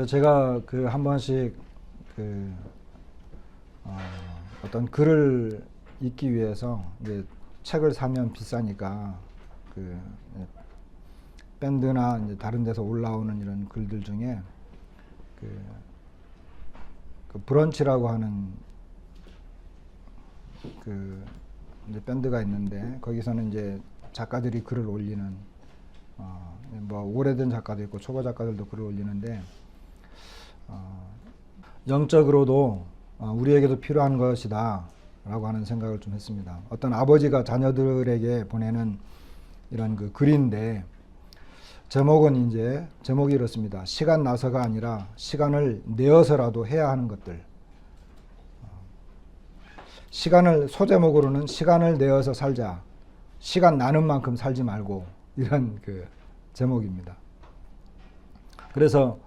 제가 한 번씩 어떤 글을 읽기 위해서 이제 책을 사면 비싸니까 밴드나 이제 다른 데서 올라오는 이런 글들 중에 브런치라고 하는 이제 밴드가 있는데, 거기서는 이제 작가들이 글을 올리는 뭐 오래된 작가도 있고 초보 작가들도 글을 올리는데, 영적으로도 우리에게도 필요한 것이다 라고 하는 생각을 좀 했습니다. 어떤 아버지가 자녀들에게 보내는 이런 글인데, 제목이 이렇습니다. 시간 나서가 아니라 시간을 내어서라도 해야 하는 것들. 소제목으로는 시간을 내어서 살자, 시간 나는 만큼 살지 말고, 이런 제목입니다. 그래서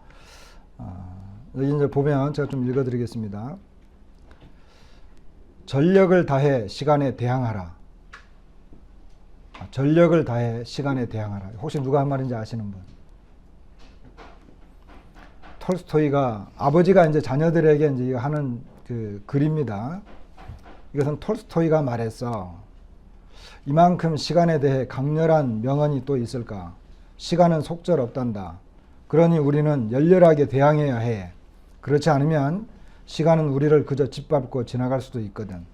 여기 이제 보면 제가 좀 읽어드리겠습니다. 전력을 다해 시간에 대항하라. 전력을 다해 시간에 대항하라. 혹시 누가 한 말인지 아시는 분? 톨스토이가, 아버지가 이제 자녀들에게 이제 하는 글입니다. 이것은 톨스토이가 말했어. 이만큼 시간에 대해 강렬한 명언이 또 있을까? 시간은 속절없단다. 그러니 우리는 열렬하게 대항해야 해. 그렇지 않으면 시간은 우리를 그저 짓밟고 지나갈 수도 있거든.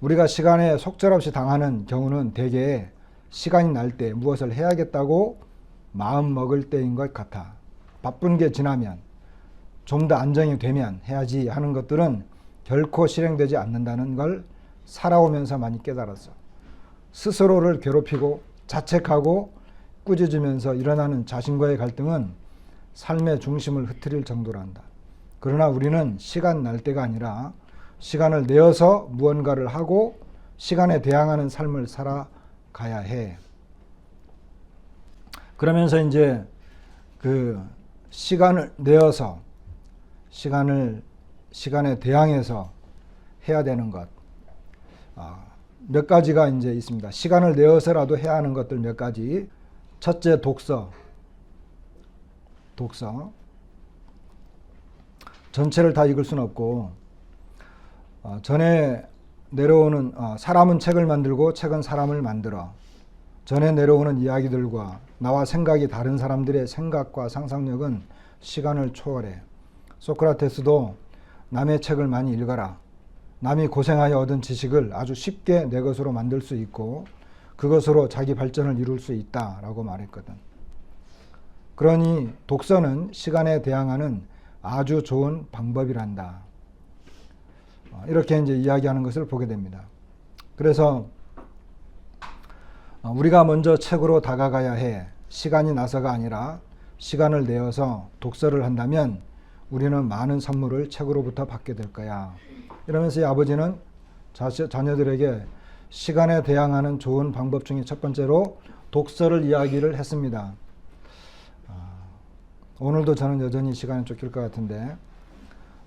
우리가 시간에 속절없이 당하는 경우는 대개 시간이 날 때 무엇을 해야겠다고 마음 먹을 때인 것 같아. 바쁜 게 지나면, 좀 더 안정이 되면 해야지 하는 것들은 결코 실행되지 않는다는 걸 살아오면서 많이 깨달았어. 스스로를 괴롭히고 자책하고 꾸짖으면서 일어나는 자신과의 갈등은 삶의 중심을 흐트릴 정도란다. 그러나 우리는 시간 날 때가 아니라 시간을 내어서 무언가를 하고 시간에 대항하는 삶을 살아가야 해. 그러면서 이제 시간을 내어서 시간에 대항해서 해야 되는 것, 몇 가지가 이제 있습니다. 시간을 내어서라도 해야 하는 것들 몇 가지. 첫째, 독서. 전체를 다 읽을 수는 없고, 전에 내려오는, 사람은 책을 만들고 책은 사람을 만들어. 전에 내려오는 이야기들과 나와 생각이 다른 사람들의 생각과 상상력은 시간을 초월해. 소크라테스도 남의 책을 많이 읽어라. 남이 고생하여 얻은 지식을 아주 쉽게 내 것으로 만들 수 있고 그것으로 자기 발전을 이룰 수 있다라고 말했거든. 그러니 독서는 시간에 대항하는 아주 좋은 방법이란다. 이렇게 이제 이야기하는 것을 보게 됩니다. 그래서 우리가 먼저 책으로 다가가야 해. 시간이 나서가 아니라 시간을 내어서 독서를 한다면 우리는 많은 선물을 책으로부터 받게 될 거야. 이러면서 이 아버지는 자녀들에게 시간에 대항하는 좋은 방법 중에 첫 번째로 독서를 이야기를 했습니다. 오늘도 저는 여전히 시간이 쫓길 것 같은데,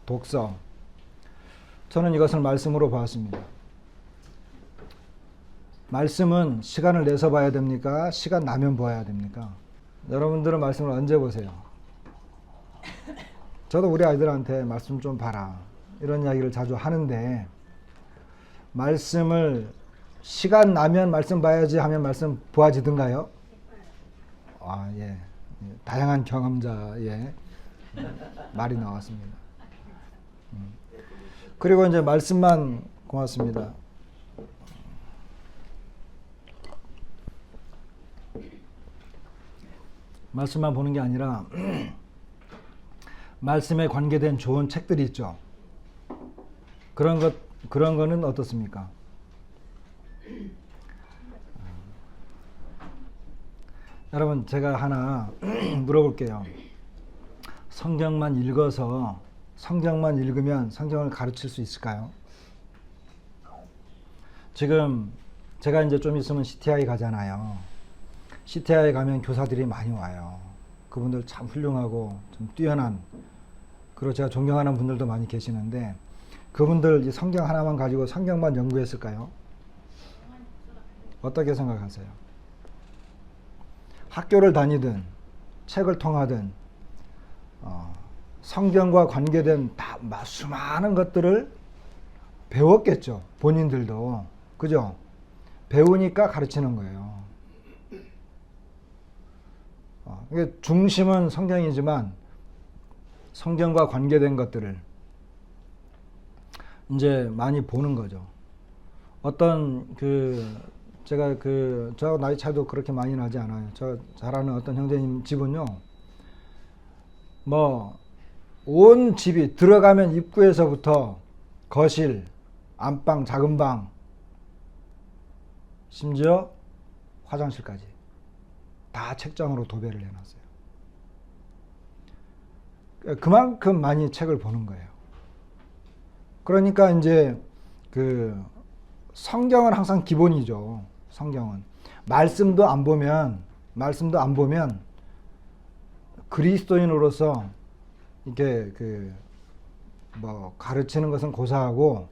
독서. 저는 이것을 말씀으로 보았습니다. 말씀은 시간을 내서 봐야 됩니까? 시간 나면 보아야 됩니까? 여러분들은 말씀을 언제 보세요? 저도 우리 아이들한테 말씀 좀 봐라, 이런 이야기를 자주 하는데, 말씀을 시간 나면 말씀 봐야지 하면 말씀 보아지던가요? 예. 다양한 경험자의 말이 나왔습니다. 그리고 이제 말씀만, 고맙습니다. 말씀만 보는 게 아니라 말씀에 관계된 좋은 책들이 있죠. 그런 거는 어떻습니까? 여러분, 제가 하나 물어볼게요. 성경만 읽으면 성경을 가르칠 수 있을까요? 지금 제가 이제 좀 있으면 CTI 가잖아요. CTI 가면 교사들이 많이 와요. 그분들 참 훌륭하고 좀 뛰어난, 그리고 제가 존경하는 분들도 많이 계시는데, 그분들 이 성경 하나만 가지고 성경만 연구했을까요? 어떻게 생각하세요? 학교를 다니든 책을 통하든 성경과 관계된 수많은 것들을 배웠겠죠. 본인들도. 그죠? 배우니까 가르치는 거예요. 이게 중심은 성경이지만 성경과 관계된 것들을 이제 많이 보는 거죠. 어떤 제가 저 나이 차이도 그렇게 많이 나지 않아요. 저 잘 아는 어떤 형제님 집은요, 온 집이 들어가면 입구에서부터 거실, 안방, 작은 방, 심지어 화장실까지 다 책장으로 도배를 해놨어요. 그만큼 많이 책을 보는 거예요. 그러니까 이제 성경은 항상 기본이죠. 성경은 말씀도 안 보면 그리스도인으로서 이게 가르치는 것은 고사하고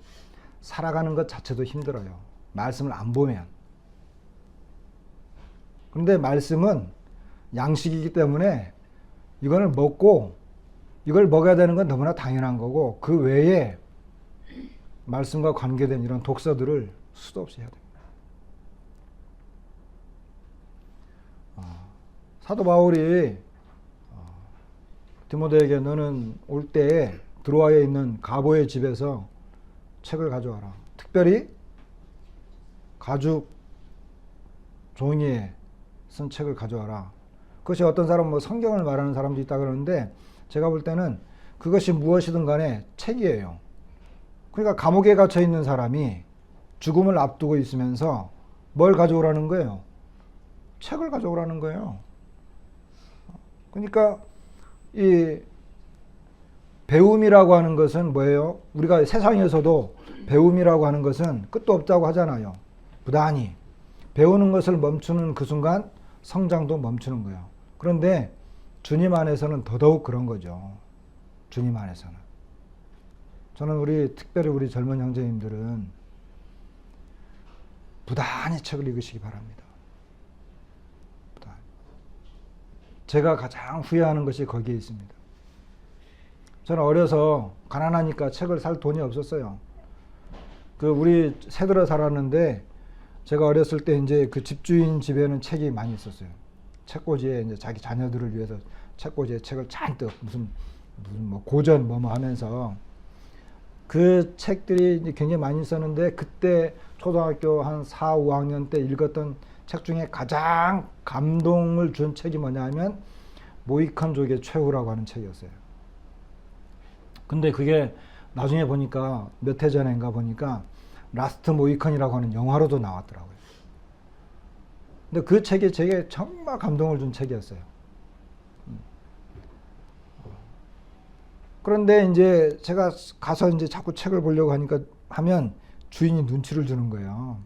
살아가는 것 자체도 힘들어요. 말씀을 안 보면. 그런데 말씀은 양식이기 때문에 이걸 먹어야 되는 건 너무나 당연한 거고, 그 외에 말씀과 관계된 이런 독서들을 수도 없이 해야 됩니다. 사도 바울이 디모데에게 너는 올 때에 드로아에 있는 가보의 집에서 책을 가져와라. 특별히 가죽 종이에 쓴 책을 가져와라. 그것이 어떤 사람은 성경을 말하는 사람도 있다 그러는데, 제가 볼 때는 그것이 무엇이든 간에 책이에요. 그러니까 감옥에 갇혀 있는 사람이 죽음을 앞두고 있으면서 뭘 가져오라는 거예요? 책을 가져오라는 거예요. 그러니까 이 배움이라고 하는 것은 뭐예요? 우리가 세상에서도 배움이라고 하는 것은 끝도 없다고 하잖아요. 부단히 배우는 것을 멈추는 그 순간 성장도 멈추는 거예요. 그런데 주님 안에서는 더더욱 그런 거죠. 주님 안에서는. 저는 특별히 우리 젊은 형제님들은 부단히 책을 읽으시기 바랍니다. 부단히. 제가 가장 후회하는 것이 거기에 있습니다. 저는 어려서 가난하니까 책을 살 돈이 없었어요. 우리 새들어 살았는데, 제가 어렸을 때 이제 그 집주인 집에는 책이 많이 있었어요. 책꽂이에 이제 자기 자녀들을 위해서 책꽂이에 책을 잔뜩 무슨 고전 하면서 그 책들이 이제 굉장히 많이 있었는데, 그때 초등학교 한 4, 5학년 때 읽었던 책 중에 가장 감동을 준 책이 뭐냐 하면 모이칸족의 최후라고 하는 책이었어요. 근데 그게 나중에 보니까 몇 해 전인가 보니까 라스트 모이칸이라고 하는 영화로도 나왔더라고요. 근데 그 책이 제게 정말 감동을 준 책이었어요. 그런데 이제 제가 가서 이제 자꾸 책을 보려고 하면 주인이 눈치를 주는 거예요.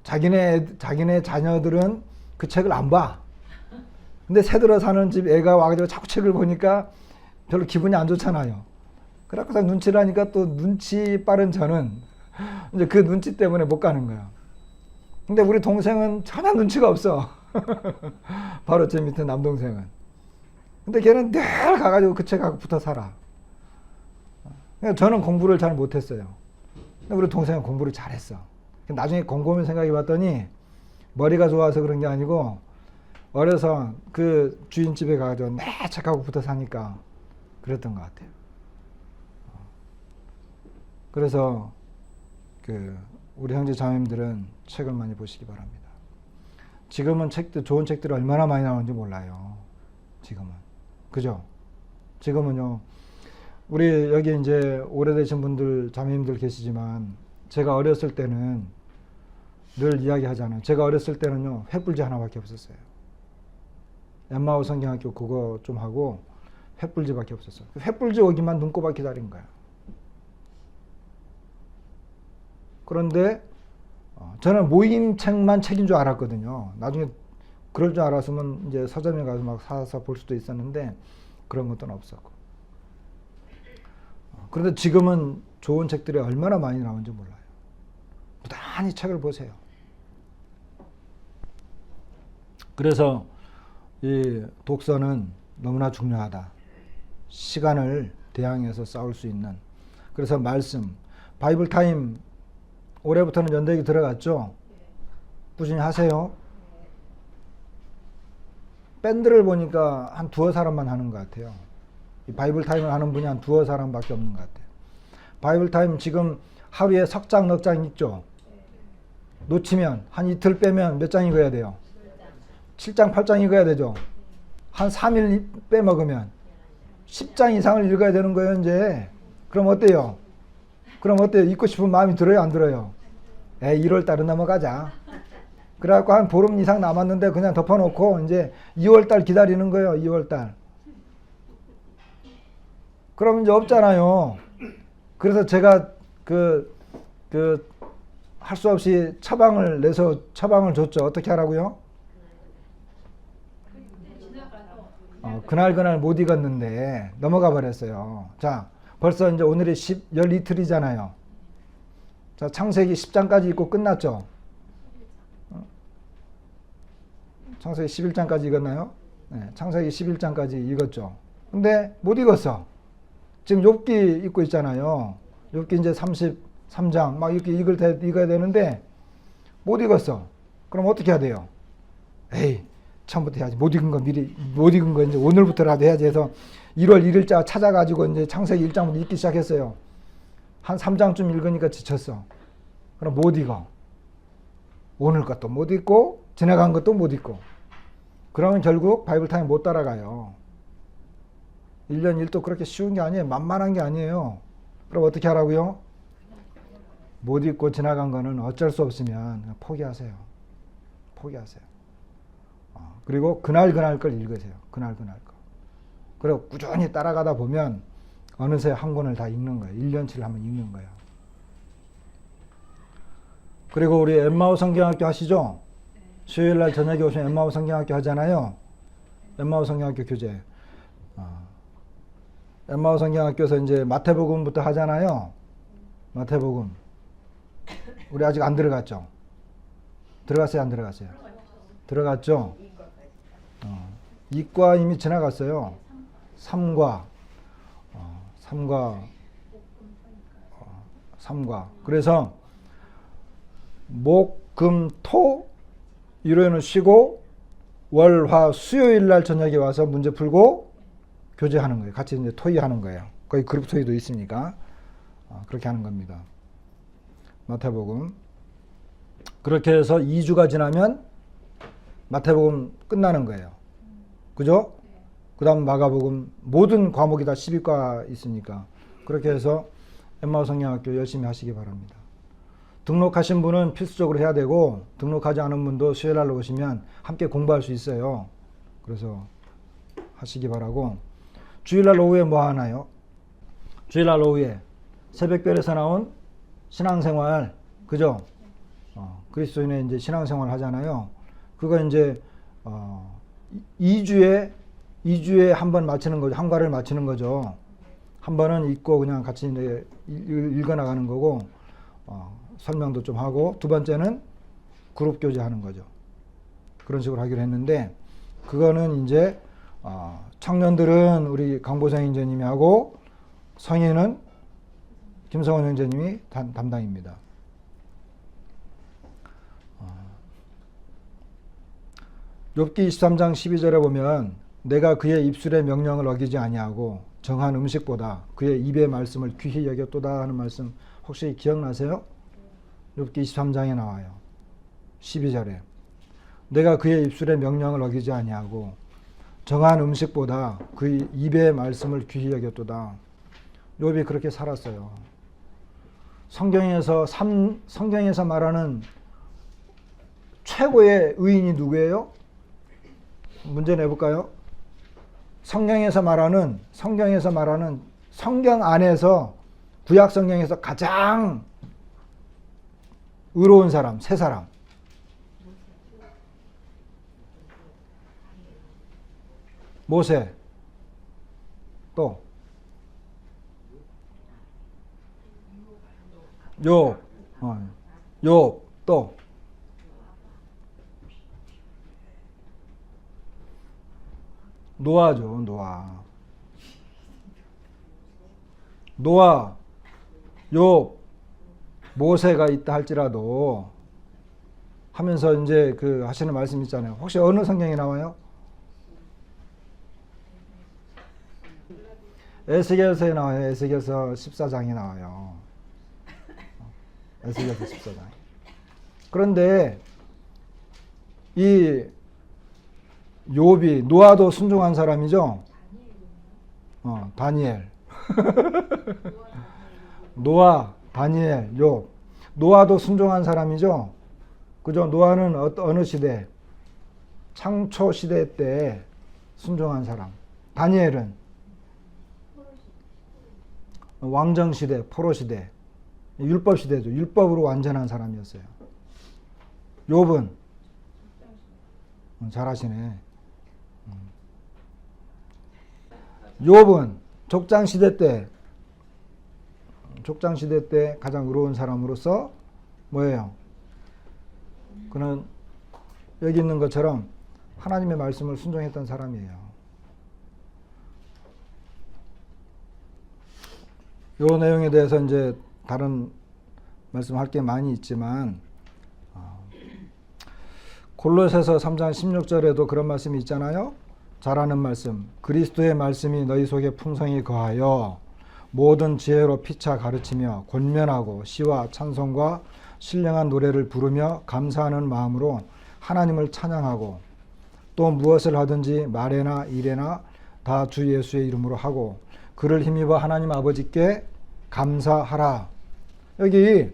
자기네 자녀들은 그 책을 안 봐. 근데 새들어 사는 집 애가 와가지고 자꾸 책을 보니까 별로 기분이 안 좋잖아요. 그래서 눈치를 하니까 또 눈치 빠른 저는 이제 그 눈치 때문에 못 가는 거예요. 근데 우리 동생은 전혀 눈치가 없어. 바로 제 밑에 남동생은. 근데 걔는 늘 가가지고 그 책하고 붙어 살아. 저는 공부를 잘 못했어요. 근데 우리 동생은 공부를 잘했어. 나중에 곰곰이 생각해 봤더니 머리가 좋아서 그런 게 아니고, 어려서 그 주인집에 가가지고 내 책하고 붙어 사니까 그랬던 것 같아요. 그래서 우리 형제 자매님들은 책을 많이 보시기 바랍니다. 지금은 좋은 책들이 얼마나 많이 나오는지 몰라요. 지금은. 그죠? 지금은요, 우리 여기 이제 오래되신 분들, 자매님들 계시지만, 제가 어렸을 때는 늘 이야기하잖아요. 제가 어렸을 때는요, 횃불지 하나밖에 없었어요. 엠마오 성경학교 그거 좀 하고 횃불지밖에 없었어요. 횃불지 오기만 눈꼽아 기다린 거야. 그런데 저는 모임책만 책인 줄 알았거든요. 나중에 그럴 줄 알았으면 이제 서점에 가서 막 사서 볼 수도 있었는데 그런 것도 없었고. 그런데 지금은 좋은 책들이 얼마나 많이 나오는지 몰라요. 부단히 책을 보세요. 그래서 이 독서는 너무나 중요하다. 시간을 대항해서 싸울 수 있는. 그래서 말씀, 바이블 타임 올해부터는 연대기 들어갔죠? 꾸준히 하세요. 밴드를 보니까 한 두어 사람만 하는 것 같아요. 이 바이블 타임을 하는 분이 한 두어 사람밖에 없는 것 같아요. 바이블 타임 지금 하루에 석 장, 넉 장 읽죠? 놓치면 한 이틀 빼면 몇 장 읽어야 돼요? 7장, 8장 읽어야 되죠? 한 3일 빼먹으면 10장 이상을 읽어야 되는 거예요, 이제. 그럼 어때요? 읽고 싶은 마음이 들어요, 안 들어요? 1월 달은 넘어가자. 그래갖고 한 보름 이상 남았는데 그냥 덮어놓고 이제 2월 달 기다리는 거예요, 2월 달. 그럼 이제 없잖아요. 그래서 제가 할 수 없이 처방을 내서 처방을 줬죠. 어떻게 하라고요? 그날 못 익었는데 넘어가 버렸어요. 자, 벌써 이제 오늘이 12틀이잖아요. 자, 창세기 10장까지 읽고 끝났죠? 창세기 11장까지 읽었나요? 네, 창세기 11장까지 읽었죠. 근데 못 읽었어. 지금 욥기 읽고 있잖아요. 욥기 이제 33장 막 이렇게 읽어야 되는데 못 읽었어. 그럼 어떻게 해야 돼요? 에이, 처음부터 해야지. 못 읽은 거 이제 오늘부터라도 해야지 해서 1월 1일자 찾아가지고 이제 창세기 1장부터 읽기 시작했어요. 한 3장쯤 읽으니까 지쳤어. 그럼 못 읽어. 오늘 것도 못 읽고 지나간 것도 못 읽고. 그러면 결국 바이블 타임 못 따라가요. 1년 1도 그렇게 쉬운 게 아니에요. 만만한 게 아니에요. 그럼 어떻게 하라고요? 못 읽고 지나간 거는 어쩔 수 없으면 그냥 포기하세요. 그리고 그날 걸 읽으세요. 그날 거. 그리고 꾸준히 따라가다 보면 어느새 한 권을 다 읽는 거예요. 1년치를 한번 읽는 거예요. 그리고 우리 엠마오 성경학교 하시죠? 수요일 날 저녁에 오시면 엠마오 성경학교 하잖아요. 엠마오 성경학교 교재. 엠마오 성경학교에서 이제 마태복음부터 하잖아요. 마태복음. 우리 아직 안 들어갔죠? 들어갔어요, 안 들어갔어요? 들어갔죠? 2과 이미 지나갔어요. 3과. 3과. 그래서 목, 금, 토 일요일은 쉬고 월, 화, 수요일 날 저녁에 와서 문제 풀고 교재하는 거예요. 같이 이제 토의하는 거예요. 거의 그룹 토의도 있으니까 그렇게 하는 겁니다. 마태복음. 그렇게 해서 2주가 지나면 마태복음 끝나는 거예요. 그죠? 그 다음 마가복음, 모든 과목이 다 12과 있으니까 그렇게 해서 엠마오 성경학교 열심히 하시기 바랍니다. 등록하신 분은 필수적으로 해야 되고 등록하지 않은 분도 수요일날 오시면 함께 공부할 수 있어요. 그래서 하시기 바라고. 주일날 오후에 뭐 하나요? 주일날 오후에 새벽별에서 나온 신앙생활, 그죠? 그리스도인의 이제 신앙생활 하잖아요. 그거 이제 2주에 한 번 마치는 거죠. 한 과를 마치는 거죠. 한 번은 읽고 그냥 같이 이제 읽어 나가는 거고, 설명도 좀 하고, 두 번째는 그룹 교제 하는 거죠. 그런 식으로 하기로 했는데, 그거는 이제 청년들은 우리 강보성 형제님이 하고, 성인은 김성원 형제님이 담당입니다. 욥기 23장 12절에 보면 내가 그의 입술의 명령을 어기지 아니하고 정한 음식보다 그의 입의 말씀을 귀히 여겼도다 하는 말씀 혹시 기억나세요? 욥기 23장에 나와요. 12절에 내가 그의 입술의 명령을 어기지 아니하고 정한 음식보다 그의 입의 말씀을 귀히 여겼도다. 욥이 그렇게 살았어요. 성경에서 말하는 최고의 의인이 누구예요? 문제 내볼까요? 성경에서 말하는 성경 안에서 구약 성경에서 가장 의로운 사람, 세 사람. 모세, 또 욥, 또 노아죠, 노아. 노아, 욥, 모세가 있다 할지라도 하면서 이제 그 하시는 말씀 있잖아요. 혹시 어느 성경에 나와요? 에스겔서에 나와요. 에스겔서 14장에 나와요. 에스겔서 14장. 그런데 이 욥이 노아도 순종한 사람이죠. 다니엘. 노아, 다니엘, 욥. 노아도 순종한 사람이죠. 그죠? 노아는 어느 시대? 창초 시대 때 순종한 사람. 다니엘은 왕정 시대, 포로 시대, 율법 시대죠. 율법으로 완전한 사람이었어요. 욥은 잘하시네. 욥은 족장 시대 때 가장 의로운 사람으로서 뭐예요? 그는 여기 있는 것처럼 하나님의 말씀을 순종했던 사람이에요. 이 내용에 대해서 이제 다른 말씀할 게 많이 있지만 골로새서 3장 16절에도 그런 말씀이 있잖아요. 잘 아는 말씀. 그리스도의 말씀이 너희 속에 풍성히 거하여 모든 지혜로 피차 가르치며 권면하고 시와 찬송과 신령한 노래를 부르며 감사하는 마음으로 하나님을 찬양하고 또 무엇을 하든지 말에나 일에나 다 주 예수의 이름으로 하고 그를 힘입어 하나님 아버지께 감사하라. 여기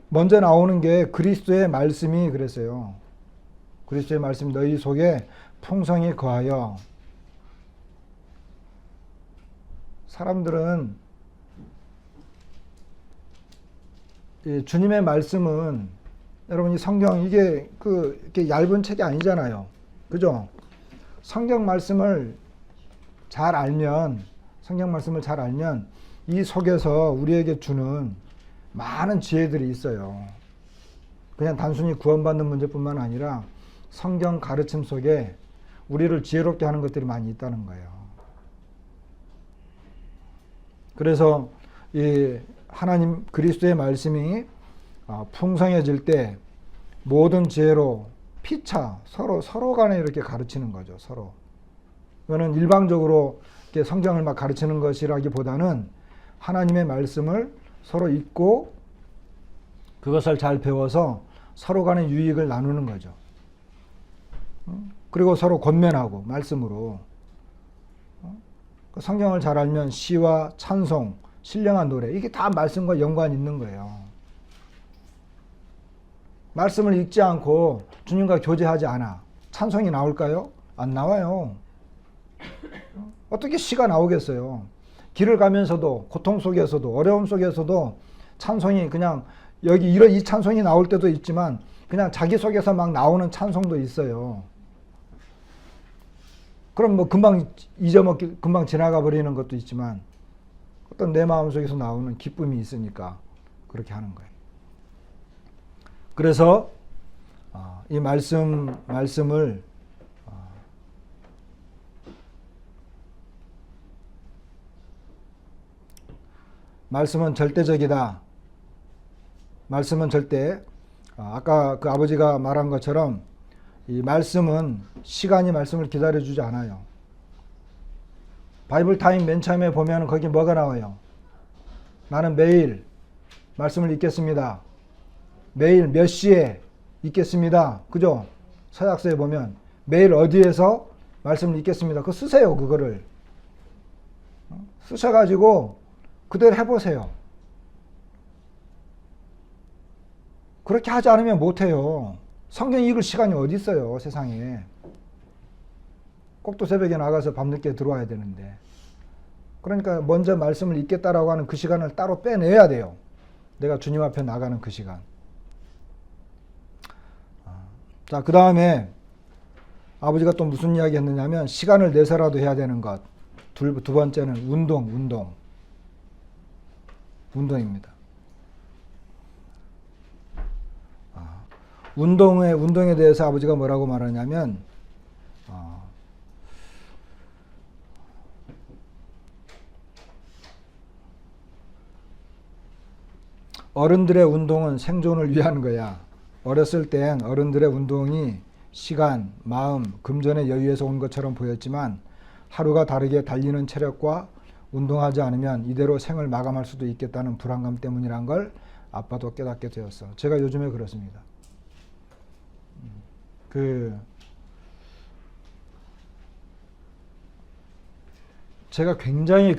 먼저 나오는 게 그리스도의 말씀이 그랬어요. 그리스도의 말씀이 너희 속에 풍성히 거하여. 사람들은 주님의 말씀은 여러분 이 성경 이게 이렇게 얇은 책이 아니잖아요. 그죠? 성경 말씀을 잘 알면 이 속에서 우리에게 주는 많은 지혜들이 있어요. 그냥 단순히 구원받는 문제뿐만 아니라 성경 가르침 속에 우리를 지혜롭게 하는 것들이 많이 있다는 거예요. 그래서 이 하나님 그리스도의 말씀이 풍성해질 때 모든 지혜로 피차 서로 간에 이렇게 가르치는 거죠. 서로. 이거는 일방적으로 이렇게 성경을 막 가르치는 것이라기보다는 하나님의 말씀을 서로 읽고 그것을 잘 배워서 서로 간의 유익을 나누는 거죠. 그리고 서로 권면하고 말씀으로. 성경을 잘 알면 시와 찬송, 신령한 노래 이게 다 말씀과 연관이 있는 거예요. 말씀을 읽지 않고 주님과 교제하지 않아. 찬송이 나올까요? 안 나와요. 어떻게 시가 나오겠어요? 길을 가면서도 고통 속에서도 어려움 속에서도 찬송이 그냥 여기 이 찬송이 나올 때도 있지만 그냥 자기 속에서 막 나오는 찬송도 있어요. 그럼 뭐 금방 잊어먹기 금방 지나가 버리는 것도 있지만 어떤 내 마음속에서 나오는 기쁨이 있으니까 그렇게 하는 거예요. 그래서 이 말씀을 말씀은 절대적이다. 말씀은 절대 아까 그 아버지가 말한 것처럼 이 말씀은 시간이 말씀을 기다려주지 않아요. 바이블 타임 맨 처음에 보면 거기 뭐가 나와요? 나는 매일 말씀을 읽겠습니다. 매일 몇 시에 읽겠습니다. 그죠? 서약서에 보면 매일 어디에서 말씀을 읽겠습니다. 그거 쓰세요. 그거를. 쓰셔가지고 그대로 해보세요. 그렇게 하지 않으면 못해요. 성경 읽을 시간이 어디 있어요, 세상에. 꼭두 새벽에 나가서 밤늦게 들어와야 되는데. 그러니까 먼저 말씀을 읽겠다라고 하는 그 시간을 따로 빼내야 돼요. 내가 주님 앞에 나가는 그 시간. 자, 그 다음에 아버지가 또 무슨 이야기 했느냐면 시간을 내서라도 해야 되는 것. 두 번째는 운동입니다. 운동에 대해서 아버지가 뭐라고 말하냐면 어른들의 운동은 생존을 위한 거야. 어렸을 땐 어른들의 운동이 시간, 마음, 금전의 여유에서 온 것처럼 보였지만 하루가 다르게 달리는 체력과 운동하지 않으면 이대로 생을 마감할 수도 있겠다는 불안감 때문이란 걸 아빠도 깨닫게 되었어. 제가 요즘에 그렇습니다. 제가 굉장히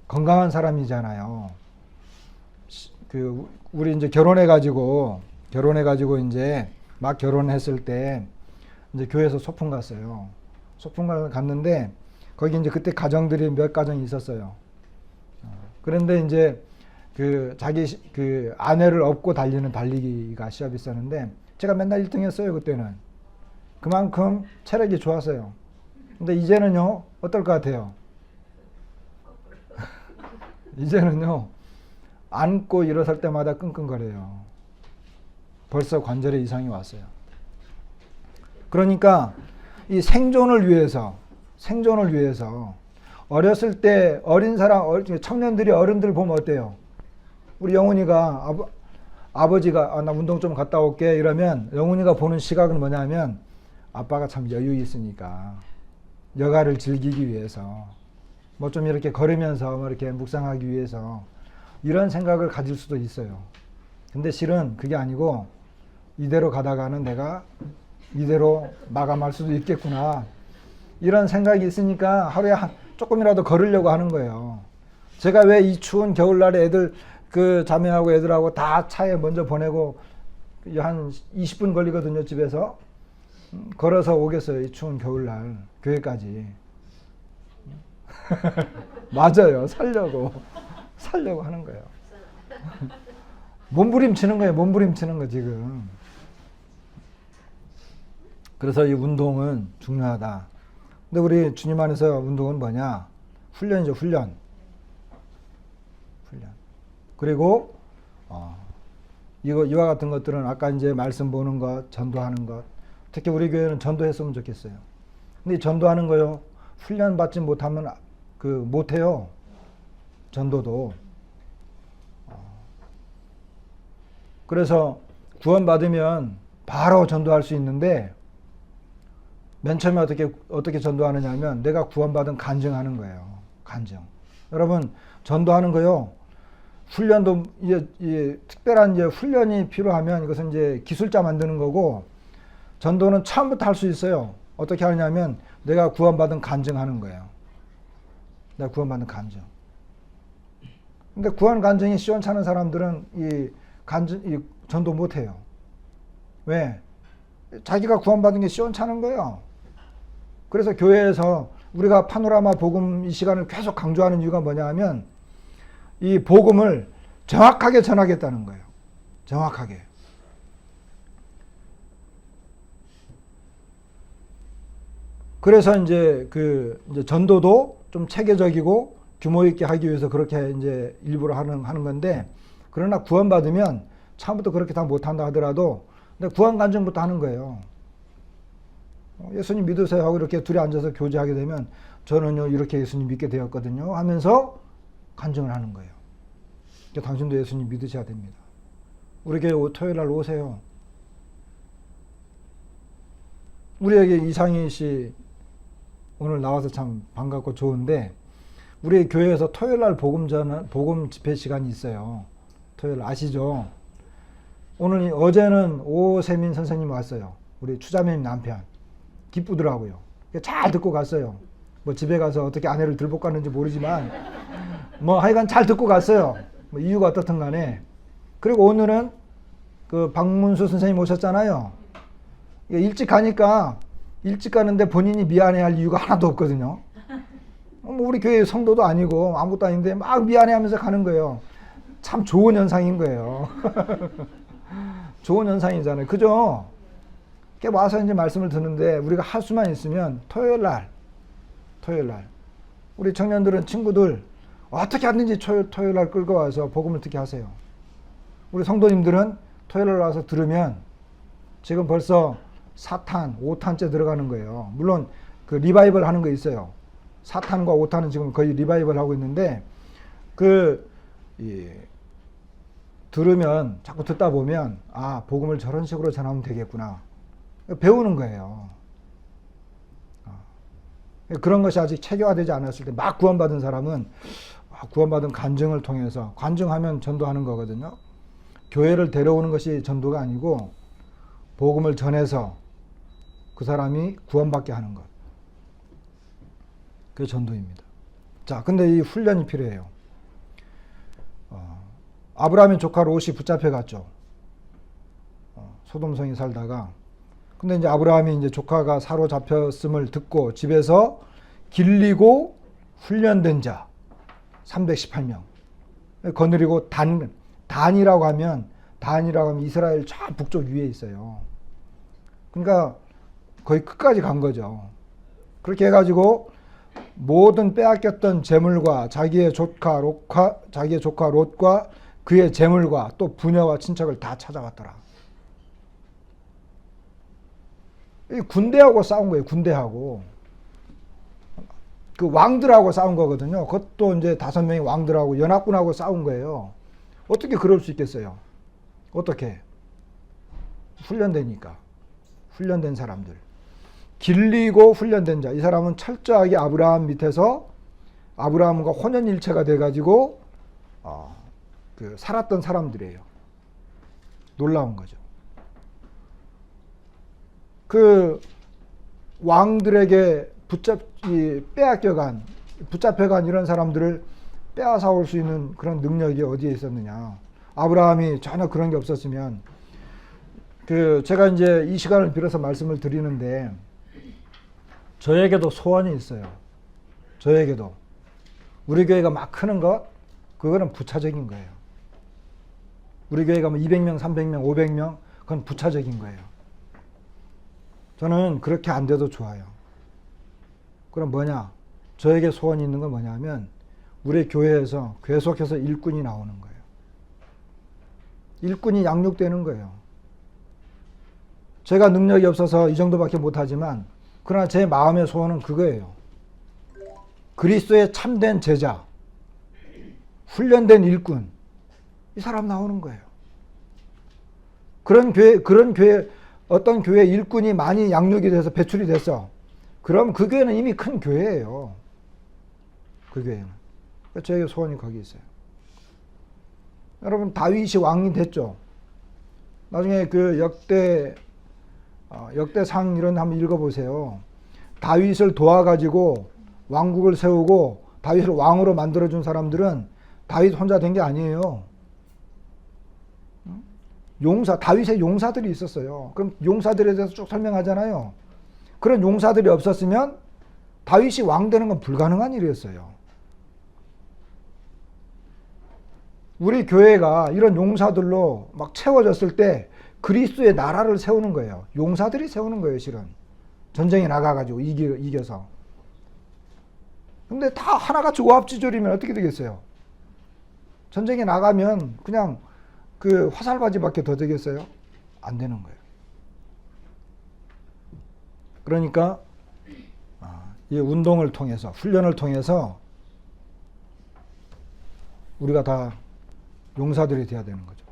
건강한 사람이잖아요. 우리 이제 결혼해가지고 이제 막 결혼했을 때 이제 교회에서 소풍 갔어요. 소풍을 갔는데 거기 이제 그때 가정들이 몇 가정이 있었어요. 그런데 이제 자기 아내를 업고 달리는 달리기가 시합이 있었는데 제가 맨날 1등 했어요, 그때는. 그만큼 체력이 좋았어요. 근데 이제는요, 어떨 것 같아요? 이제는요, 앉고 일어설 때마다 끙끙거려요. 벌써 관절에 이상이 왔어요. 그러니까 이 생존을 위해서 어렸을 때 어린 사람, 청년들이 어른들 보면 어때요? 우리 영훈이가 아버지가 나 운동 좀 갔다 올게 이러면 영훈이가 보는 시각은 뭐냐면 아빠가 참 여유 있으니까 여가를 즐기기 위해서 뭐 좀 이렇게 걸으면서 뭐 이렇게 묵상하기 위해서 이런 생각을 가질 수도 있어요. 근데 실은 그게 아니고 이대로 가다가는 내가 이대로 마감할 수도 있겠구나 이런 생각이 있으니까 하루에 조금이라도 걸으려고 하는 거예요. 제가 왜 이 추운 겨울날에 애들 자매하고 애들하고 다 차에 먼저 보내고 한 20분 걸리거든요, 집에서. 걸어서 오겠어요, 이 추운 겨울날 교회까지. 맞아요, 살려고 하는 거예요. 몸부림치는 거 지금. 그래서 이 운동은 중요하다. 근데 우리 주님 안에서 운동은 뭐냐? 훈련이죠, 훈련. 그리고 이와 같은 것들은 아까 이제 말씀 보는 것, 전도하는 것. 특히 우리 교회는 전도했으면 좋겠어요. 근데 전도하는 거요, 훈련 받지 못하면 못해요. 전도도. 그래서 구원받으면 바로 전도할 수 있는데 맨 처음에 어떻게 전도하느냐 하면 내가 구원받은 간증하는 거예요. 간증. 여러분, 전도하는 거요, 훈련도 특별한 훈련이 필요하면 이것은 이제 기술자 만드는 거고, 전도는 처음부터 할 수 있어요. 어떻게 하느냐면 내가 구원받은 간증하는 거예요. 내가 구원받은 간증. 근데 구원 간증이 시원찮은 사람들은 이 전도 못 해요. 왜? 자기가 구원받은 게 시원찮은 거예요. 그래서 교회에서 우리가 파노라마 복음 이 시간을 계속 강조하는 이유가 뭐냐 하면 이 복음을 정확하게 전하겠다는 거예요. 정확하게. 그래서 이제 이제 전도도 좀 체계적이고 규모 있게 하기 위해서 그렇게 이제 일부러 하는 건데, 그러나 구원받으면 처음부터 그렇게 다 못한다 하더라도 근데 구원 간증부터 하는 거예요. 예수님 믿으세요 하고 이렇게 둘이 앉아서 교제하게 되면 저는요 이렇게 예수님 믿게 되었거든요 하면서 간증을 하는 거예요. 그러니까 당신도 예수님 믿으셔야 됩니다. 우리 교회 토요일 날 오세요. 우리에게 이상희 씨 오늘 나와서 참 반갑고 좋은데, 우리 교회에서 토요일 날 복음 집회 시간이 있어요. 토요일 아시죠? 어제는 오세민 선생님 왔어요. 우리 추자매님 남편. 기쁘더라고요. 잘 듣고 갔어요. 뭐 집에 가서 어떻게 아내를 들볶 갔는지 모르지만 뭐 하여간 잘 듣고 갔어요. 뭐 이유가 어떻든 간에. 그리고 오늘은 박문수 선생님 오셨잖아요. 일찍 가는데 본인이 미안해할 이유가 하나도 없거든요. 뭐 우리 교회 성도도 아니고 아무것도 아닌데 막 미안해하면서 가는 거예요. 참 좋은 현상인 거예요. 좋은 현상이잖아요. 그죠? 와서 이제 말씀을 듣는데 우리가 할 수만 있으면 토요일 날 우리 청년들은 친구들 어떻게 하든지 토요일 날 끌고 와서 복음을 듣게 하세요. 우리 성도님들은 토요일 날 와서 들으면 지금 벌써 4탄, 5탄째 들어가는 거예요. 물론 리바이벌 하는 거 있어요. 4탄과 5탄은 지금 거의 리바이벌 하고 있는데 들으면 자꾸 듣다 보면 아, 복음을 저런 식으로 전하면 되겠구나. 배우는 거예요. 그런 것이 아직 체계화되지 않았을 때 막 구원받은 사람은 구원받은 간증을 통해서, 간증하면 전도하는 거거든요. 교회를 데려오는 것이 전도가 아니고 복음을 전해서 그 사람이 구원받게 하는 것. 그게 전도입니다. 자, 근데 이 훈련이 필요해요. 아브라함의 조카 롯이 붙잡혀갔죠. 소돔성에 살다가. 근데 이제 아브라함이 이제 조카가 사로잡혔음을 듣고 집에서 길리고 훈련된 자 318명. 거느리고 단이라고 하면 이스라엘 저 북쪽 위에 있어요. 그러니까 거의 끝까지 간 거죠. 그렇게 해가지고 모든 빼앗겼던 재물과 자기의 조카 롯과 그의 재물과 또 부녀와 친척을 다 찾아왔더라. 군대하고 싸운 거예요. 군대하고. 그 왕들하고 싸운 거거든요. 그것도 이제 5명의 왕들하고 연합군하고 싸운 거예요. 어떻게 그럴 수 있겠어요? 어떻게? 훈련되니까. 훈련된 사람들. 길리고 훈련된 자. 이 사람은 철저하게 아브라함 밑에서 아브라함과 혼연일체가 돼가지고 살았던 사람들이에요. 놀라운 거죠. 그 왕들에게 붙잡혀간 이런 사람들을 빼앗아올 수 있는 그런 능력이 어디에 있었느냐. 아브라함이 전혀 그런 게 없었으면, 제가 이제 이 시간을 빌어서 말씀을 드리는데, 저에게도 소원이 있어요. 저에게도. 우리 교회가 막 크는 것, 그거는 부차적인 거예요. 우리 교회가 뭐 200명, 300명, 500명, 그건 부차적인 거예요. 저는 그렇게 안 돼도 좋아요. 그럼 뭐냐? 저에게 소원이 있는 건 뭐냐면 우리 교회에서 계속해서 일꾼이 나오는 거예요. 일꾼이 양육되는 거예요. 제가 능력이 없어서 이 정도밖에 못하지만 그러나 제 마음의 소원은 그거예요. 그리스도의 참된 제자, 훈련된 일꾼, 이 사람 나오는 거예요. 그런 교회, 어떤 교회 일꾼이 많이 양육이 돼서 배출이 됐어. 그럼 그 교회는 이미 큰 교회예요. 그 교회는. 저에게 소원이 거기 있어요. 여러분, 다윗이 왕이 됐죠. 나중에 그 역대상 이런 거 한번 읽어보세요. 다윗을 도와가지고 왕국을 세우고 다윗을 왕으로 만들어준 사람들은 다윗 혼자 된 게 아니에요. 다윗의 용사들이 있었어요. 그럼 용사들에 대해서 쭉 설명하잖아요. 그런 용사들이 없었으면 다윗이 왕 되는 건 불가능한 일이었어요. 우리 교회가 이런 용사들로 막 채워졌을 때 그리스도의 나라를 세우는 거예요. 용사들이 세우는 거예요, 실은. 전쟁에 나가가지고 이겨서. 근데 다 하나같이 오합지졸이면 어떻게 되겠어요? 전쟁에 나가면 그냥 그 화살바지밖에 더 되겠어요? 안 되는 거예요. 그러니까 이 운동을 통해서, 훈련을 통해서 우리가 다 용사들이 돼야 되는 거죠.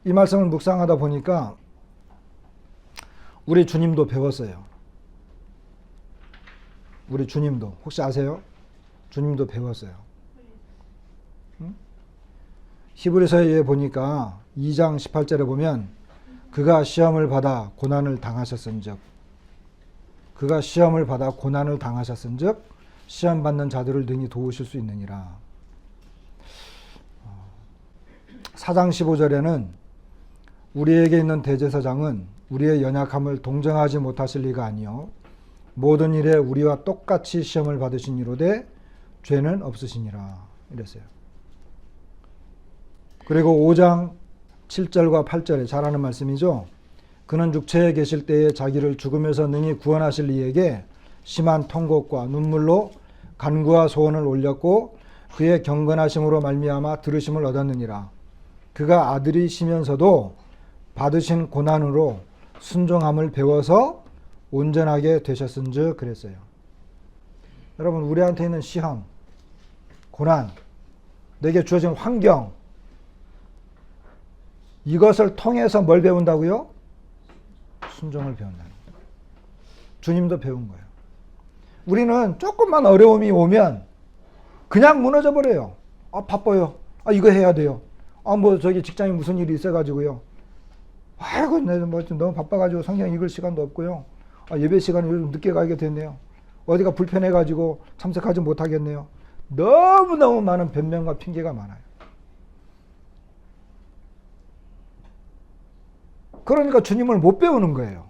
이 말씀을 묵상하다 보니까 우리 주님도 배웠어요. 우리 주님도 혹시 아세요? 주님도 배웠어요. 응? 히브리서에 보니까 2장 18절에 보면 그가 시험을 받아 고난을 당하셨은즉 시험 받는 자들을 능히 도우실 수 있느니라. 4장 15절에는 우리에게 있는 대제사장은 우리의 연약함을 동정하지 못하실 리가 아니요 모든 일에 우리와 똑같이 시험을 받으신 이로되 죄는 없으시니라 이랬어요. 그리고 5장 7절과 8절에 잘 아는 말씀이죠. 그는 육체에 계실 때에 자기를 죽음에서 능히 구원하실 이에게 심한 통곡과 눈물로 간구와 소원을 올렸고 그의 경건하심으로 말미암아 들으심을 얻었느니라. 그가 아들이시면서도 받으신 고난으로 순종함을 배워서 온전하게 되셨은즉 그랬어요. 여러분, 우리한테 있는 시험, 고난, 내게 주어진 환경, 이것을 통해서 뭘 배운다고요? 순종을 배운다는 거예요. 주님도 배운 거예요. 우리는 조금만 어려움이 오면 그냥 무너져 버려요. 바빠요. 이거 해야 돼요. 뭐 저기 직장에 무슨 일이 있어가지고요. 아이고, 내가 뭐 좀 너무 바빠가지고 성경 읽을 시간도 없고요. 예배 시간에 요즘 늦게 가게 됐네요. 어디가 불편해가지고 참석하지 못하겠네요. 너무너무 많은 변명과 핑계가 많아요. 그러니까 주님을 못 배우는 거예요.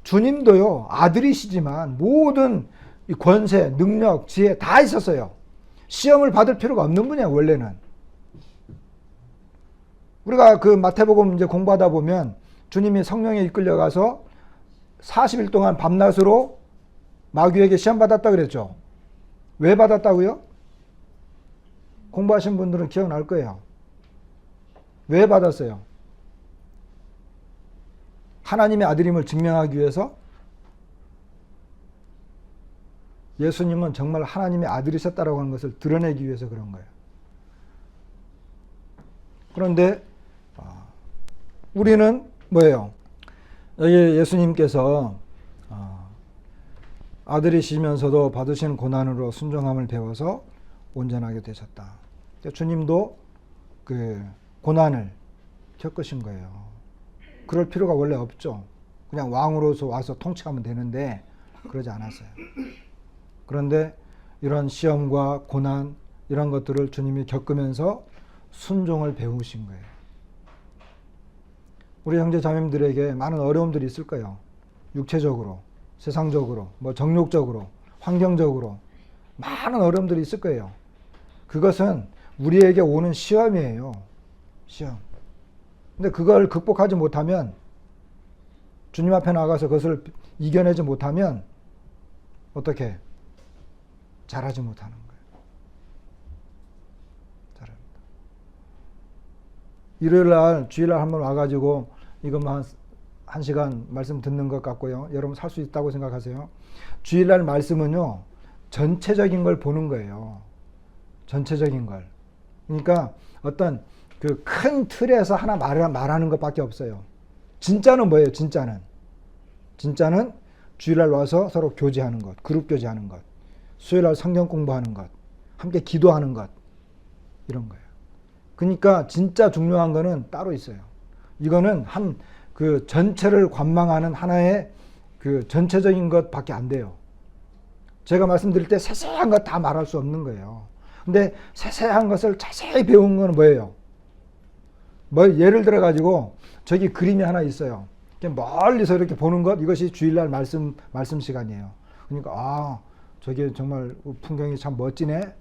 주님도요, 아들이시지만 모든 이 권세, 능력, 지혜 다 있었어요. 시험을 받을 필요가 없는 분이야, 원래는. 우리가 그 마태복음 이제 공부하다 보면 주님이 성령에 이끌려가서 40일 동안 밤낮으로 마귀에게 시험 받았다 그랬죠. 왜 받았다고요? 공부하신 분들은 기억날 거예요. 왜 받았어요? 하나님의 아들임을 증명하기 위해서? 예수님은 정말 하나님의 아들이셨다라고 하는 것을 드러내기 위해서 그런 거예요. 그런데 우리는 뭐예요? 여기 예수님께서 아들이시면서도 받으신 고난으로 순종함을 배워서 온전하게 되셨다. 주님도 그 고난을 겪으신 거예요. 그럴 필요가 원래 없죠. 그냥 왕으로서 와서 통치하면 되는데 그러지 않았어요. 그런데 이런 시험과 고난 이런 것들을 주님이 겪으면서 순종을 배우신 거예요. 우리 형제 자매님들에게 많은 어려움들이 있을 거예요. 육체적으로, 세상적으로, 뭐 정욕적으로, 환경적으로 많은 어려움들이 있을 거예요. 그것은 우리에게 오는 시험이에요. 시험. 근데 그걸 극복하지 못하면, 주님 앞에 나가서 그것을 이겨내지 못하면 어떻게? 잘하지 못하는 거예요. 잘합니다. 일요일날, 주일날 한번 와가지고 이것만 한 시간 말씀 듣는 것 같고요. 여러분 살 수 있다고 생각하세요? 주일날 말씀은요, 전체적인 걸 보는 거예요. 전체적인 걸. 그러니까 어떤 그 큰 틀에서 하나 말하는 것밖에 없어요. 진짜는 뭐예요? 진짜는 주일날 와서 서로 교제하는 것, 그룹 교제하는 것, 수요일날 성경 공부하는 것, 함께 기도하는 것, 이런 거예요. 그러니까 진짜 중요한 거는 따로 있어요. 이거는 그 전체를 관망하는 하나의 그 전체적인 것밖에 안 돼요. 제가 말씀드릴 때 세세한 것 다 말할 수 없는 거예요. 근데 세세한 것을 자세히 배운 건 뭐예요? 예를 들어 가지고 저기 그림이 하나 있어요. 멀리서 이렇게 보는 것, 이것이 주일날 말씀 시간이에요. 그러니까 저게 정말 풍경이 참 멋지네.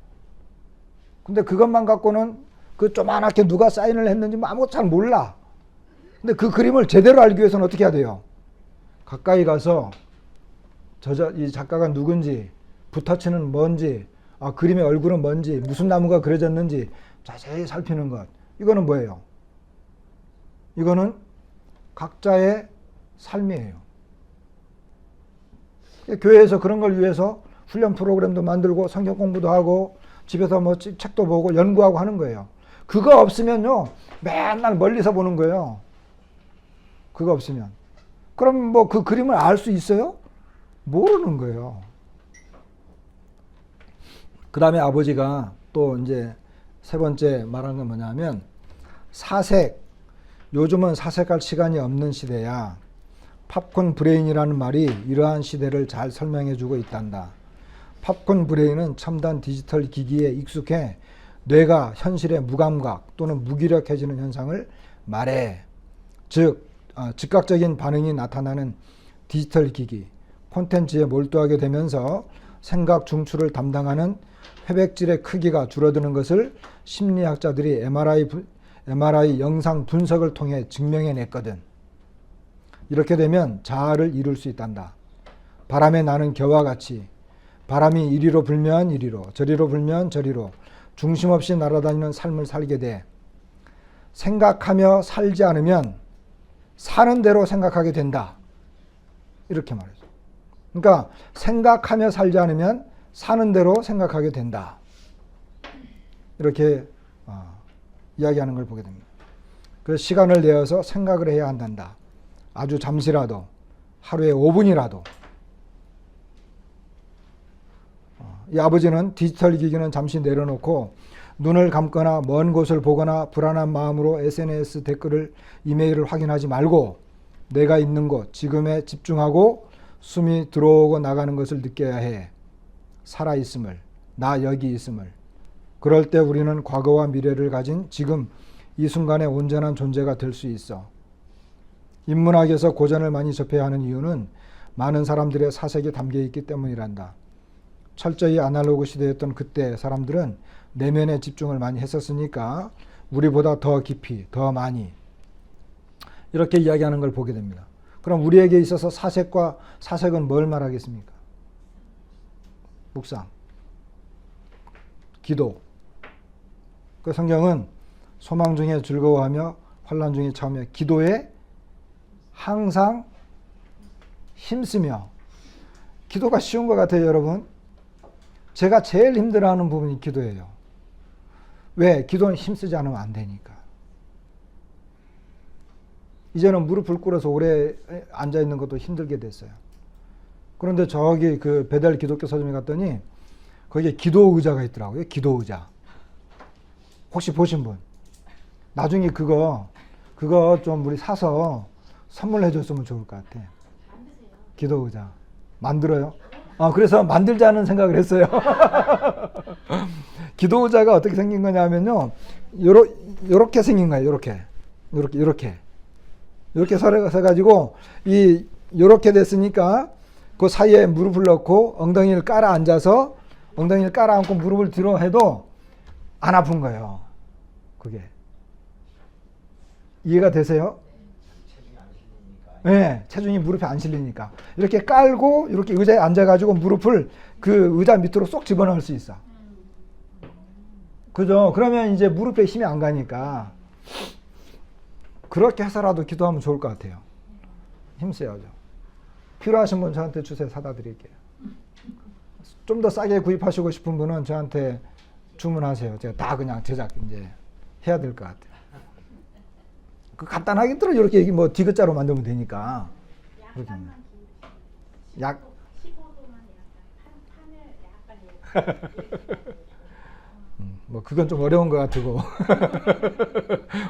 근데 그것만 갖고는 그 조그맣게 누가 사인을 했는지 아무것도 잘 몰라. 근데 그 그림을 제대로 알기 위해서는 어떻게 해야 돼요? 가까이 가서 이 작가가 누군지, 붓터치는 뭔지, 그림의 얼굴은 뭔지, 무슨 나무가 그려졌는지 자세히 살피는 것. 이거는 뭐예요? 이거는 각자의 삶이에요. 교회에서 그런 걸 위해서 훈련 프로그램도 만들고 성경 공부도 하고 집에서 뭐 책도 보고 연구하고 하는 거예요. 그거 없으면요, 맨날 멀리서 보는 거예요. 그거 없으면. 그럼 뭐 그 그림을 알 수 있어요? 모르는 거예요. 그 다음에 아버지가 또 이제 세 번째 말한 건 뭐냐면, 사색. 요즘은 사색할 시간이 없는 시대야. 팝콘 브레인이라는 말이 이러한 시대를 잘 설명해주고 있단다. 팝콘 브레인은 첨단 디지털 기기에 익숙해 뇌가 현실에 무감각 또는 무기력해지는 현상을 말해. 즉 즉각적인 반응이 나타나는 디지털 기기, 콘텐츠에 몰두하게 되면서 생각 중추를 담당하는 회백질의 크기가 줄어드는 것을 심리학자들이 MRI 영상 분석을 통해 증명해냈거든. 이렇게 되면 자아를 이룰 수 있단다. 바람에 나는 겨와 같이 바람이 이리로 불면 이리로, 저리로 불면 저리로 중심 없이 날아다니는 삶을 살게 돼. 생각하며 살지 않으면 사는 대로 생각하게 된다. 이렇게 말해줘. 그러니까 생각하며 살지 않으면 사는 대로 생각하게 된다. 이렇게 이야기하는 걸 보게 됩니다. 그 시간을 내어서 생각을 해야 한단다. 아주 잠시라도, 하루에 5분이라도. 이 아버지는 디지털 기기는 잠시 내려놓고 눈을 감거나 먼 곳을 보거나 불안한 마음으로 SNS 댓글을, 이메일을 확인하지 말고 내가 있는 곳, 지금에 집중하고 숨이 들어오고 나가는 것을 느껴야 해. 살아있음을, 나 여기 있음을. 그럴 때 우리는 과거와 미래를 가진 지금 이 순간의 온전한 존재가 될 수 있어. 인문학에서 고전을 많이 접해야 하는 이유는 많은 사람들의 사색이 담겨 있기 때문이란다. 철저히 아날로그 시대였던 그때 사람들은 내면에 집중을 많이 했었으니까 우리보다 더 깊이, 더 많이 이렇게 이야기하는 걸 보게 됩니다. 그럼 우리에게 있어서 사색은 뭘 말하겠습니까? 묵상, 기도. 그 성경은 소망 중에 즐거워하며 환난 중에 참으며 기도에 항상 힘쓰며. 기도가 쉬운 것 같아요, 여러분. 제가 제일 힘들어하는 부분이 기도예요. 왜? 기도는 힘쓰지 않으면 안 되니까. 이제는 무릎을 꿇어서 오래 앉아있는 것도 힘들게 됐어요. 그런데 저기 그 베델 기독교 서점에 갔더니 거기에 기도 의자가 있더라고요. 기도 의자. 혹시 보신 분? 나중에 그거 좀 우리 사서 선물해 줬으면 좋을 것 같아. 기도 의자. 만들어요? 그래서 만들자는 생각을 했어요. 기도 의자가 어떻게 생긴 거냐면요. 요렇게 생긴 거예요. 요렇게 서가지고, 요렇게 됐으니까, 그 사이에 무릎을 넣고, 엉덩이를 깔아 앉고 무릎을 뒤로 해도 안 아픈 거예요. 그게. 이해가 되세요? 네, 체중이 무릎에 안 실리니까. 이렇게 깔고, 이렇게 의자에 앉아가지고 무릎을 그 의자 밑으로 쏙 집어넣을 수 있어. 그죠? 그러면 이제 무릎에 힘이 안 가니까. 그렇게 해서라도 기도하면 좋을 것 같아요. 힘써야죠. 필요하신 분 저한테 주세요. 사다 드릴게요. 좀 더 싸게 구입하시고 싶은 분은 저한테 주문하세요. 제가 다 그냥 제작 이제 해야 될 것 같아요. 그 간단하게 들어 이렇게 뭐 디귿자로 만들면 되니까. 약간만 약 15도만 약간 판을 약간 뭐 그건 좀 어려운 것 같고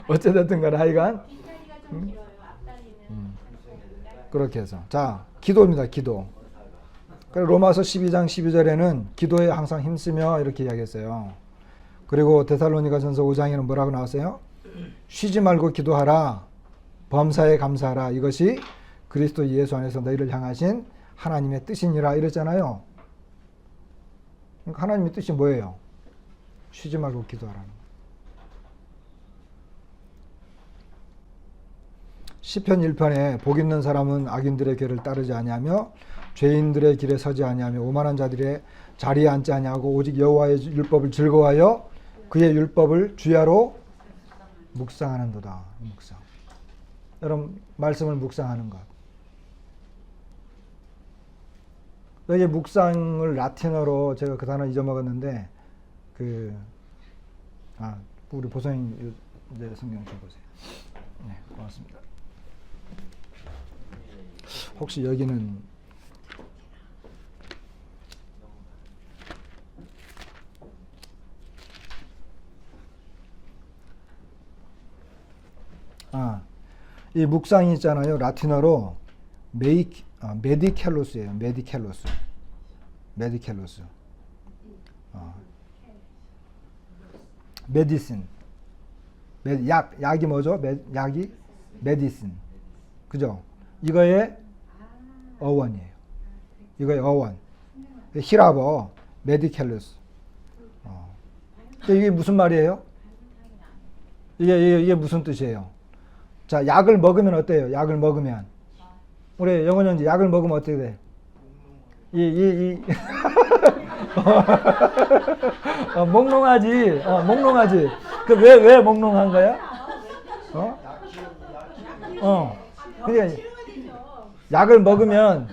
어찌됐든 간에 하여간 뒷다리가 좀 길어요. 앞다리는 그렇게 해서 자 기도입니다. 기도. 로마서 12장 12절에는 기도에 항상 힘쓰며 이렇게 이야기했어요. 그리고 데살로니가전서 5장에는 뭐라고 나왔어요? 쉬지 말고 기도하라. 범사에 감사하라. 이것이 그리스도 예수 안에서 너희를 향하신 하나님의 뜻이니라 이랬잖아요. 그러니까 하나님의 뜻이 뭐예요? 쉬지 말고 기도하라는 거예요. 시편 1편에 복 있는 사람은 악인들의 길을 따르지 아니하며 죄인들의 길에 서지 아니하며 오만한 자들의 자리에 앉지 아니하고 오직 여호와의 율법을 즐거워하여 그의 율법을 주야로 묵상하는도다. 묵상. 여러분 말씀을 묵상하는 것. 여기 묵상을 라틴어로 제가 그 단어 잊어먹었는데 우리 보성님 이제 성경 줘보세요. 네, 고맙습니다. 혹시 여기는 이 묵상이 있잖아요. 라틴어로 메디켈로스예요. 메디켈로스. 메디신. 약이 뭐죠? 약이 메디신. 그죠? 이거의 어원이에요. 이거의 어원. 히라버 메디켈로스. 이게 무슨 말이에요? 이게 무슨 뜻이에요? 자, 약을 먹으면 어때요? 약을 먹으면. 우리 영원 형제 약을 먹으면 어떻게 돼? 몽롱하지. 몽롱하지. 왜 몽롱한 거야? 그러니까 약을 먹으면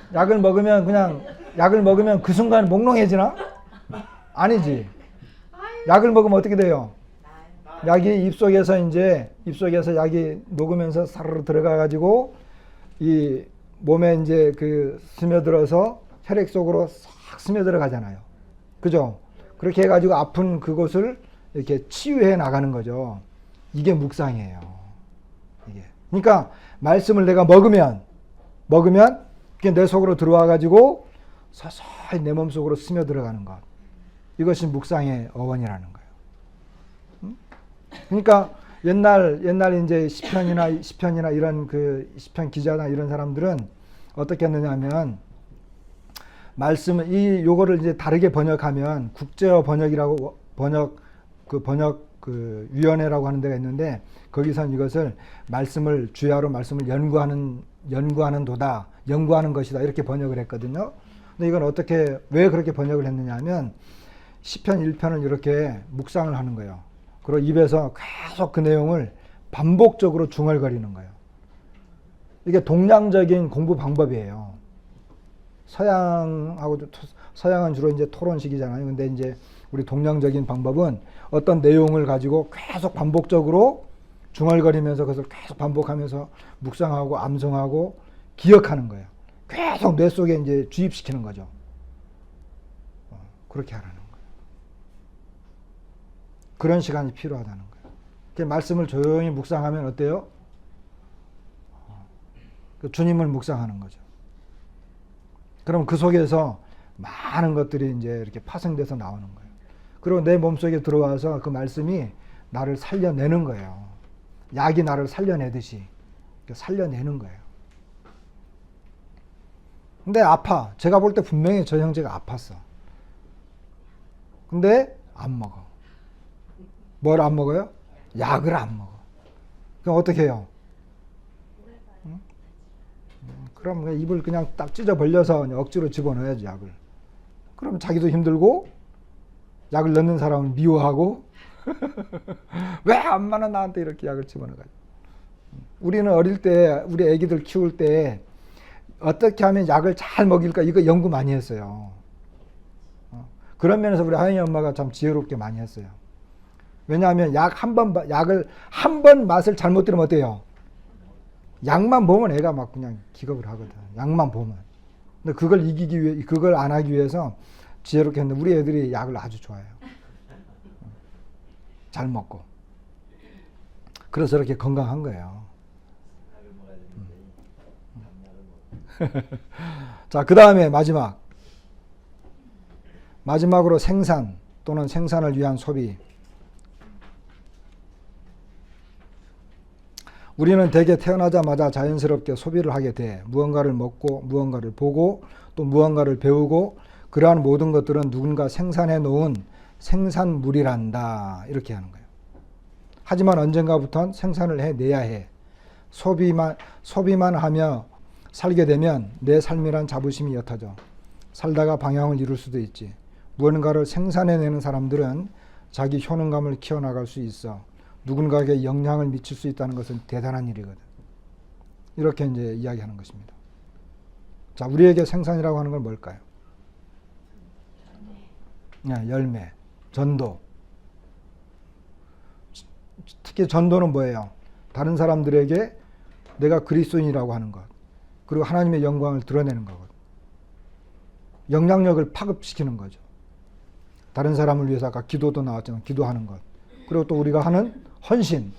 그 순간 몽롱해지나? 아니지. 약을 먹으면 어떻게 돼요? 약이 입속에서 약이 녹으면서 사르르 들어가 가지고 이 몸에 이제 그 스며들어서 혈액 속으로 싹 스며들어 가잖아요. 그죠? 그렇게 해 가지고 아픈 그곳을 이렇게 치유해 나가는 거죠. 이게 묵상이에요. 이게. 그러니까 말씀을 내가 먹으면 그게 내 속으로 들어와 가지고 서서히 내 몸 속으로 스며들어가는 것. 이것이 묵상의 어원이라는 거예요. 그러니까 옛날 이제 시편이나 이런 그 시편 기자나 이런 사람들은 어떻게 했느냐면 말씀을 요거를 이제 다르게 번역하면 국제어 번역이라고 번역 그 위원회라고 하는 데가 있는데 거기선 이것을 말씀을 주야로 말씀을 연구하는 것이다 이렇게 번역을 했거든요. 근데 이건 왜 그렇게 번역을 했느냐면 시편 1편을 이렇게 묵상을 하는 거예요. 그리고 입에서 계속 그 내용을 반복적으로 중얼거리는 거예요. 이게 동양적인 공부 방법이에요. 서양은 주로 이제 토론식이잖아요. 근데 이제 우리 동양적인 방법은 어떤 내용을 가지고 계속 반복적으로 중얼거리면서 그것을 계속 반복하면서 묵상하고 암송하고 기억하는 거예요. 계속 뇌 속에 이제 주입시키는 거죠. 그렇게 하라는 거예요. 그런 시간이 필요하다는 거예요. 말씀을 조용히 묵상하면 어때요? 주님을 묵상하는 거죠. 그럼 그 속에서 많은 것들이 이제 이렇게 파생돼서 나오는 거예요. 그리고 내 몸속에 들어와서 그 말씀이 나를 살려내는 거예요. 약이 나를 살려내듯이 살려내는 거예요. 근데 아파. 제가 볼 때 분명히 저 형제가 아팠어. 근데 안 먹어. 뭘 안 먹어요? 약을 안 먹어. 그럼 어떻게 해요? 그럼 입을 그냥 딱 찢어 벌려서 억지로 집어넣어야지, 약을. 그럼 자기도 힘들고, 약을 넣는 사람은 미워하고, 왜 엄마는 나한테 이렇게 약을 집어넣어가지고. 우리는 어릴 때, 우리 애기들 키울 때, 어떻게 하면 약을 잘 먹일까, 이거 연구 많이 했어요. 그런 면에서 우리 하영이 엄마가 참 지혜롭게 많이 했어요. 왜냐하면 약을 한 번 맛을 잘못 들으면 어때요? 약만 보면 애가 막 그냥 기겁을 하거든. 약만 보면. 근데 그걸 안 하기 위해서 지혜롭게 했는데 우리 애들이 약을 아주 좋아해요. 잘 먹고. 그래서 이렇게 건강한 거예요. 자, 그 다음에 마지막으로 생산 또는 생산을 위한 소비. 우리는 대개 태어나자마자 자연스럽게 소비를 하게 돼. 무언가를 먹고 무언가를 보고 또 무언가를 배우고 그러한 모든 것들은 누군가 생산해 놓은 생산물이란다. 이렇게 하는 거예요. 하지만 언젠가부턴 생산을 해내야 해. 소비만 하며 살게 되면 내 삶이란 자부심이 옅어져. 살다가 방향을 잃을 수도 있지. 무언가를 생산해내는 사람들은 자기 효능감을 키워나갈 수 있어. 누군가에게 영향을 미칠 수 있다는 것은 대단한 일이거든. 이렇게 이제 이야기하는 것입니다. 자, 우리에게 생산이라고 하는 건 뭘까요? 열매, 전도. 특히 전도는 뭐예요? 다른 사람들에게 내가 그리스도인이라고 하는 것. 그리고 하나님의 영광을 드러내는 거거든. 영향력을 파급시키는 거죠. 다른 사람을 위해서 아까 기도도 나왔지만 기도하는 것. 그리고 또 우리가 하는 헌신.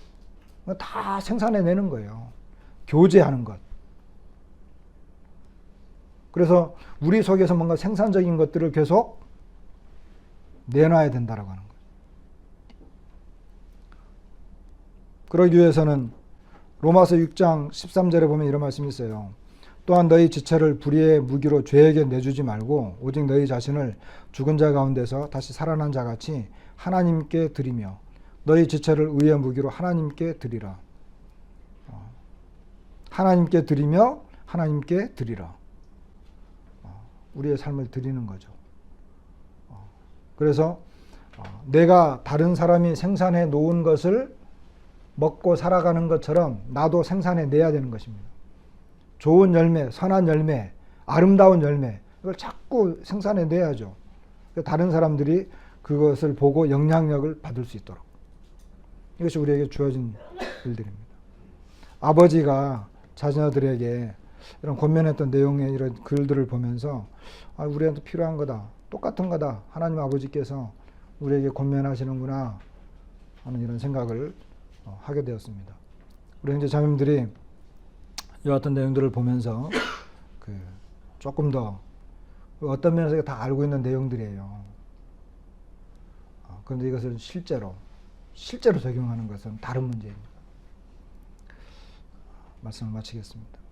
다 생산해내는 거예요. 교제하는 것. 그래서 우리 속에서 뭔가 생산적인 것들을 계속 내놔야 된다라고 하는 거예요. 그러기 위해서는 로마서 6장 13절에 보면 이런 말씀이 있어요. 또한 너희 지체를 불의의 무기로 죄에게 내주지 말고 오직 너희 자신을 죽은 자 가운데서 다시 살아난 자 같이 하나님께 드리며 너희 지체를 의의 무기로 하나님께 드리라. 하나님께 드리며 하나님께 드리라. 우리의 삶을 드리는 거죠. 그래서 내가 다른 사람이 생산해 놓은 것을 먹고 살아가는 것처럼 나도 생산해 내야 되는 것입니다. 좋은 열매, 선한 열매, 아름다운 열매 이걸 자꾸 생산해 내야죠. 다른 사람들이 그것을 보고 영향력을 받을 수 있도록. 이것이 우리에게 주어진 일들입니다. 아버지가 자녀들에게 이런 권면했던 내용의 이런 글들을 보면서 우리한테 필요한 거다. 똑같은 거다. 하나님 아버지께서 우리에게 권면하시는구나 하는 이런 생각을 하게 되었습니다. 우리 형제 자매님들이 이 같은 내용들을 보면서 조금 더 어떤 면에서 다 알고 있는 내용들이에요. 그런데 이것을 실제로 적용하는 것은 다른 문제입니다. 말씀을 마치겠습니다.